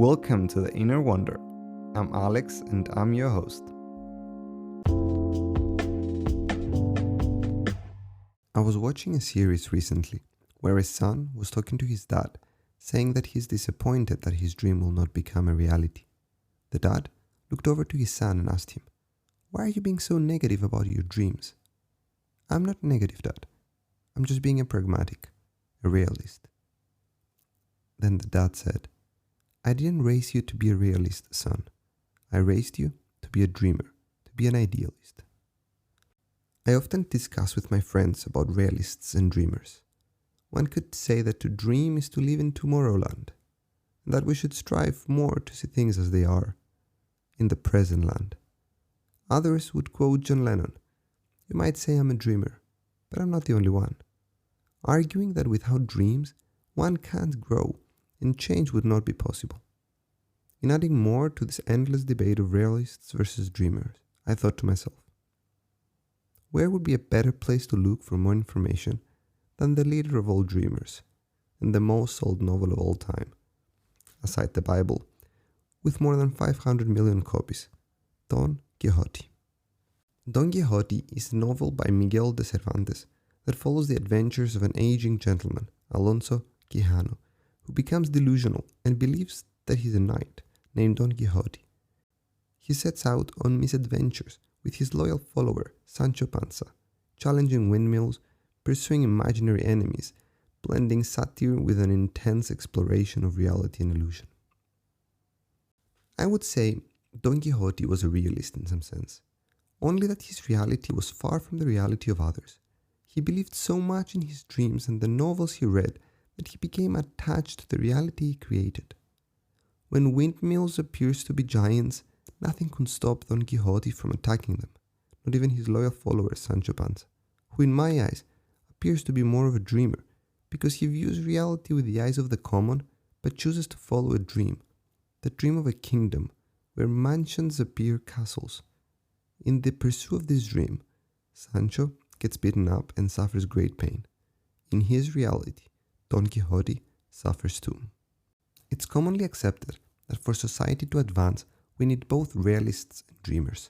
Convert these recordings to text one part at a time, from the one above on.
Welcome to The Inner Wonder. I'm Alex and I'm your host. I was watching a series recently where a son was talking to his dad, saying that he's disappointed that his dream will not become a reality. The dad looked over to his son and asked him, "Why are you being so negative about your dreams?" "I'm not negative, Dad. I'm just being a pragmatic, a realist." Then the dad said, "I didn't raise you to be a realist, son. I raised you to be a dreamer, to be an idealist." I often discuss with my friends about realists and dreamers. One could say that to dream is to live in Tomorrowland, and that we should strive more to see things as they are, in the present land. Others would quote John Lennon, "You might say I'm a dreamer, but I'm not the only one," arguing that without dreams, one can't grow and change would not be possible. In adding more to this endless debate of realists versus dreamers, I thought to myself, where would be a better place to look for more information than the leader of all dreamers and the most sold novel of all time, aside the Bible, with more than 500 million copies, Don Quixote. Don Quixote is a novel by Miguel de Cervantes that follows the adventures of an aging gentleman, Alonso Quijano, who becomes delusional and believes that he's a knight named Don Quixote. He sets out on misadventures with his loyal follower, Sancho Panza, challenging windmills, pursuing imaginary enemies, blending satire with an intense exploration of reality and illusion. I would say Don Quixote was a realist in some sense, only that his reality was far from the reality of others. He believed so much in his dreams and the novels he read that he became attached to the reality he created. When windmills appears to be giants, nothing could stop Don Quixote from attacking them, not even his loyal follower Sancho Panza, who in my eyes appears to be more of a dreamer because he views reality with the eyes of the common but chooses to follow a dream, the dream of a kingdom where mansions appear castles. In the pursuit of this dream, Sancho gets beaten up and suffers great pain. In his reality, Don Quixote suffers too. It's commonly accepted that for society to advance, we need both realists and dreamers.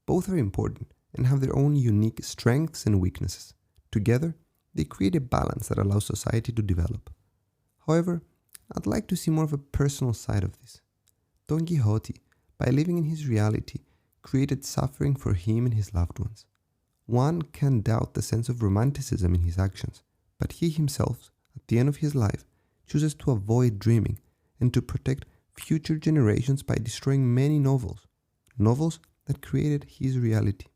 Both are important and have their own unique strengths and weaknesses. Together, they create a balance that allows society to develop. However, I'd like to see more of a personal side of this. Don Quixote, by living in his reality, created suffering for him and his loved ones. One can't doubt the sense of romanticism in his actions, but he himself, at the end of his life, chooses to avoid dreaming and to protect future generations by destroying many novels that created his reality.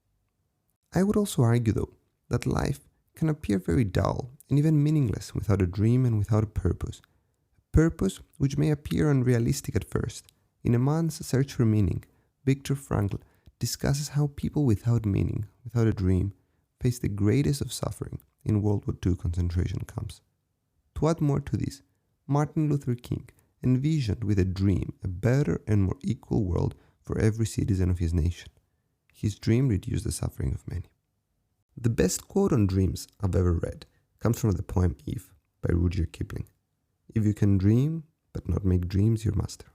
I would also argue, though, that life can appear very dull and even meaningless without a dream and without a purpose which may appear unrealistic at first. In A Man's Search for Meaning, Viktor Frankl discusses how people without meaning, without a dream, face the greatest of suffering in World War II concentration camps. To add more to this, Martin Luther King envisioned with a dream a better and more equal world for every citizen of his nation. His dream reduced the suffering of many. The best quote on dreams I've ever read comes from the poem Eve by Rudyard Kipling. "If you can dream but not make dreams your master."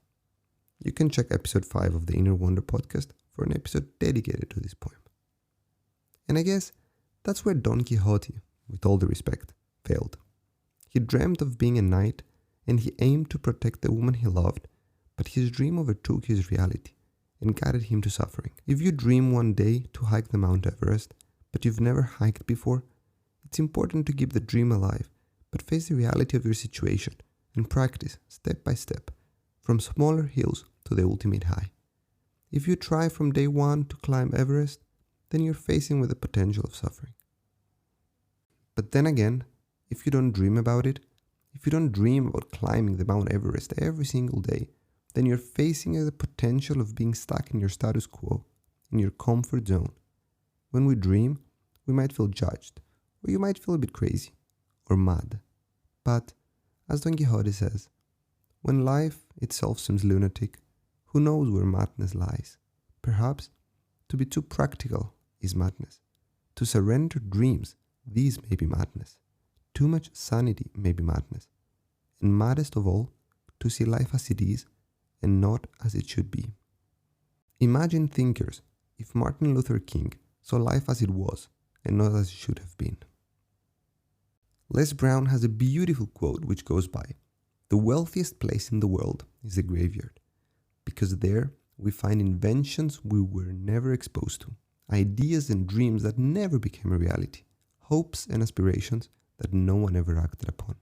You can check episode 5 of the Inner Wonder podcast for an episode dedicated to this poem. And I guess that's where Don Quixote, with all the respect, failed. He dreamt of being a knight and he aimed to protect the woman he loved, but his dream overtook his reality and guided him to suffering. If you dream one day to hike the Mount Everest, but you've never hiked before, it's important to keep the dream alive, but face the reality of your situation and practice step by step, from smaller hills to the ultimate high. If you try from day one to climb Everest, then you're facing with the potential of suffering. But then again, if you don't dream about it, if you don't dream about climbing the Mount Everest every single day, then you're facing the potential of being stuck in your status quo, in your comfort zone. When we dream, we might feel judged, or you might feel a bit crazy, or mad. But, as Don Quixote says, when life itself seems lunatic, who knows where madness lies? Perhaps, to be too practical is madness. To surrender dreams, these may be madness. Too much sanity may be madness. And maddest of all, to see life as it is and not as it should be. Imagine thinkers if Martin Luther King saw life as it was and not as it should have been. Les Brown has a beautiful quote which goes by, "The wealthiest place in the world is the graveyard, because there we find inventions we were never exposed to, ideas and dreams that never became a reality, hopes and aspirations that no one ever acted upon."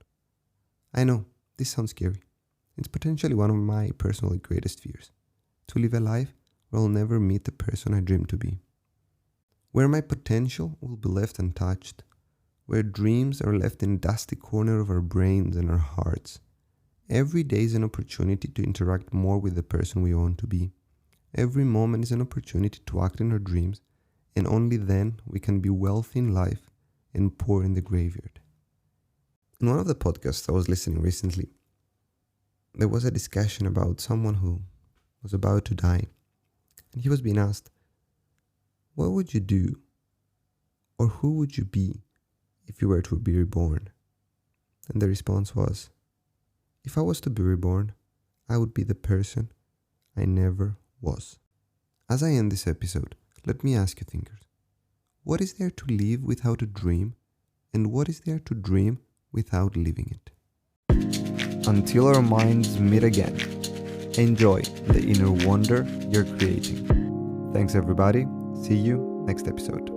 I know, this sounds scary. It's potentially one of my personal greatest fears, to live a life where I'll never meet the person I dream to be, where my potential will be left untouched, where dreams are left in a dusty corner of our brains and our hearts. Every day is an opportunity to interact more with the person we want to be. Every moment is an opportunity to act in our dreams, and only then we can be wealthy in life and poor in the graveyard. In one of the podcasts I was listening recently, there was a discussion about someone who was about to die, and he was being asked, what would you do, or who would you be if you were to be reborn? And the response was, if I was to be reborn, I would be the person I never was. As I end this episode, let me ask you thinkers, what is there to live without a dream, and what is there to dream without living it? Until our minds meet again, enjoy the inner wonder you're creating. Thanks everybody, see you next episode.